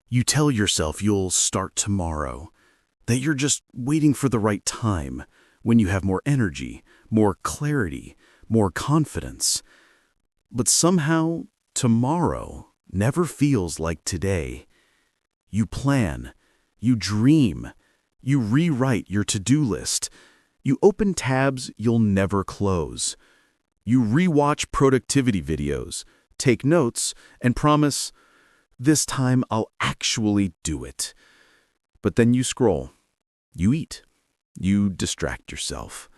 You tell yourself you'll start tomorrow, that you're just waiting for the right time, when you have more energy, more clarity, more confidence. But somehow, tomorrow never feels like today. You plan, you dream, you rewrite your to-do list, you open tabs you'll never close. You rewatch productivity videos, take notes, and promise, this time I'll actually do it. But then you scroll, you eat, you distract yourself.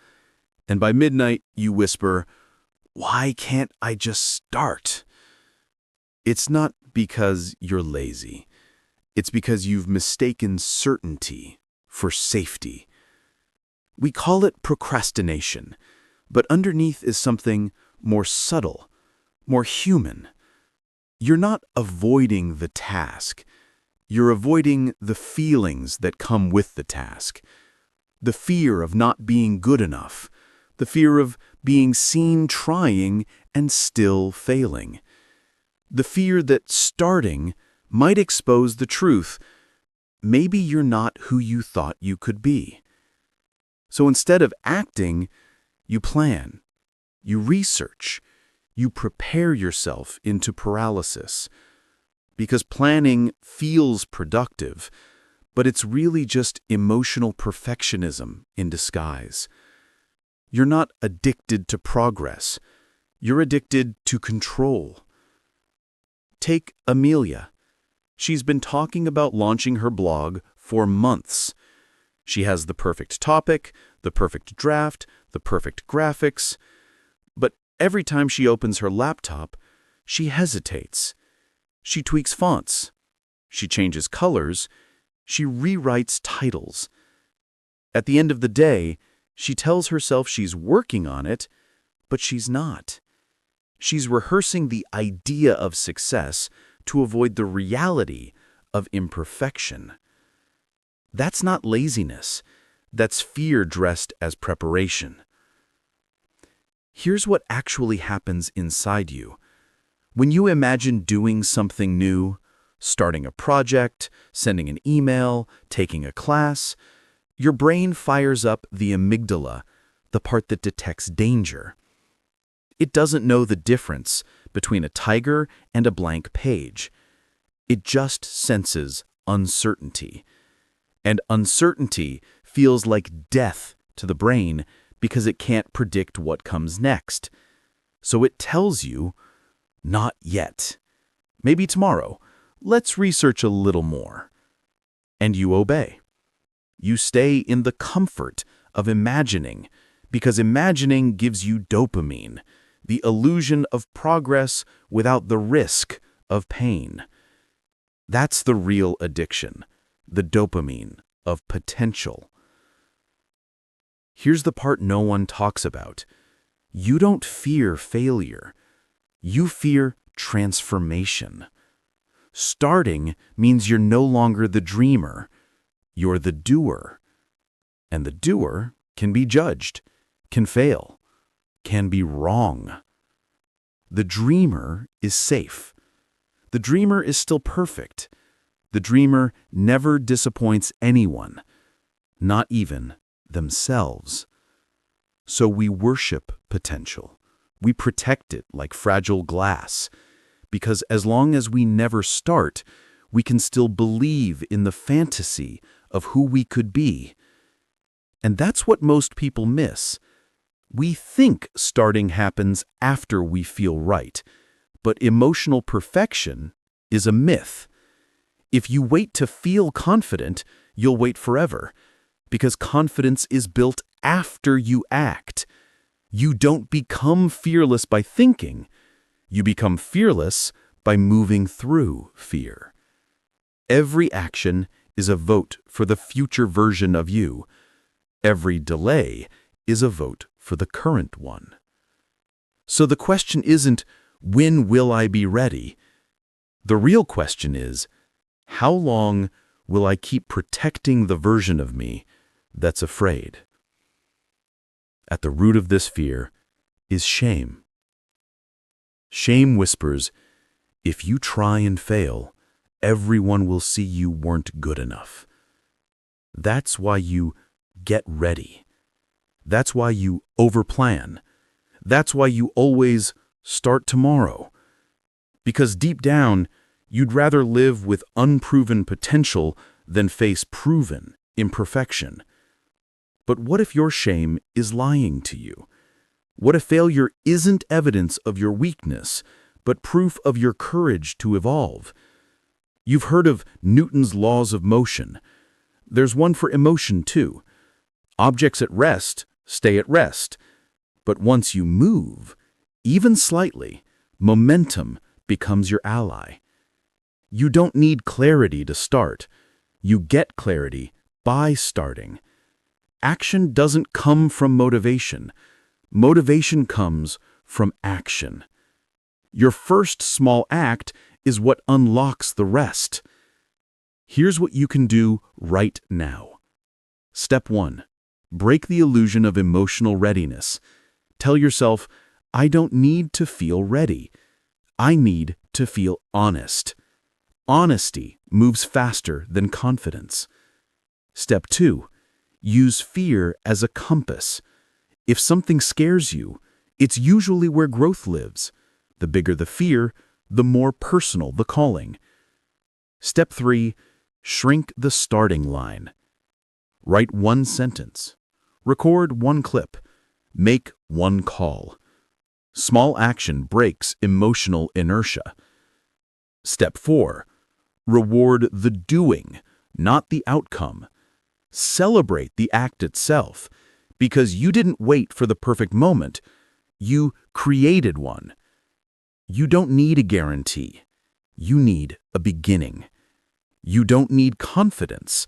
And by midnight, you whisper, why can't I just start? It's not because you're lazy. It's because you've mistaken certainty for safety. We call it procrastination, but underneath is something more subtle, more human. You're not avoiding the task. You're avoiding the feelings that come with the task. The fear of not being good enough. The fear of being seen trying and still failing. The fear that starting might expose the truth. Maybe you're not who you thought you could be. So instead of acting, you plan, you research, you prepare yourself into paralysis. Because planning feels productive, but it's really just emotional perfectionism in disguise. You're not addicted to progress. You're addicted to control. Take Amelia. She's been talking about launching her blog for months. She has the perfect topic, the perfect draft, the perfect graphics. But every time she opens her laptop, she hesitates. She tweaks fonts. She changes colors. She rewrites titles. At the end of the day, she tells herself she's working on it, but she's not. She's rehearsing the idea of success to avoid the reality of imperfection. That's not laziness. That's fear dressed as preparation. Here's what actually happens inside you. When you imagine doing something new, starting a project, sending an email, taking a class, your brain fires up the amygdala, the part that detects danger. It doesn't know the difference between a tiger and a blank page. It just senses uncertainty. And uncertainty feels like death to the brain because it can't predict what comes next. So it tells you, not yet. Maybe tomorrow. Let's research a little more. And you obey. You stay in the comfort of imagining, because imagining gives you dopamine, the illusion of progress without the risk of pain. That's the real addiction, the dopamine of potential. Here's the part no one talks about. You don't fear failure. You fear transformation. Starting means you're no longer the dreamer. You're the doer. And the doer can be judged, can fail, can be wrong. The dreamer is safe. The dreamer is still perfect. The dreamer never disappoints anyone, not even themselves. So we worship potential. We protect it like fragile glass, because as long as we never start, we can still believe in the fantasy of who we could be. And that's what most people miss. We think starting happens after we feel right, but emotional perfection is a myth. If you wait to feel confident, you'll wait forever, because confidence is built after you act. You don't become fearless by thinking. You become fearless by moving through fear. Every action is a vote for the future version of you. Every delay is a vote for the current one. So the question isn't, when will I be ready? The real question is, how long will I keep protecting the version of me that's afraid? At the root of this fear is shame. Shame whispers, if you try and fail, everyone will see you weren't good enough. That's why you get ready. That's why you overplan. That's why you always start tomorrow. Because deep down, you'd rather live with unproven potential than face proven imperfection. But what if your shame is lying to you? What if failure isn't evidence of your weakness, but proof of your courage to evolve? You've heard of Newton's laws of motion. There's one for emotion, too. Objects at rest stay at rest. But once you move, even slightly, momentum becomes your ally. You don't need clarity to start. You get clarity by starting. Action doesn't come from motivation. Motivation comes from action. Your first small act is what unlocks the rest. Here's what you can do right now. Step 1. Break the illusion of emotional readiness. Tell yourself, I don't need to feel ready. I need to feel honest. Honesty moves faster than confidence. Step 2. Use fear as a compass. If something scares you, it's usually where growth lives. The bigger the fear, the more personal the calling. Step 3. Shrink the starting line. Write one sentence. Record one clip. Make one call. Small action breaks emotional inertia. Step 4. Reward the doing, not the outcome. Celebrate the act itself, because you didn't wait for the perfect moment. You created one. You don't need a guarantee. You need a beginning. You don't need confidence.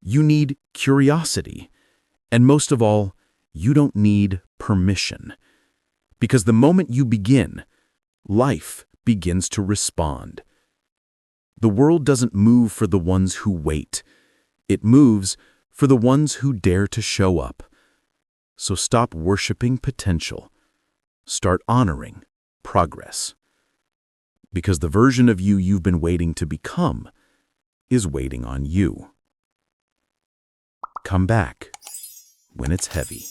You need curiosity. And most of all, you don't need permission. Because the moment you begin, life begins to respond. The world doesn't move for the ones who wait. It moves for the ones who dare to show up. So stop worshiping potential. Start honoring progress. Because the version of you you've been waiting to become is waiting on you. Come back when it's heavy.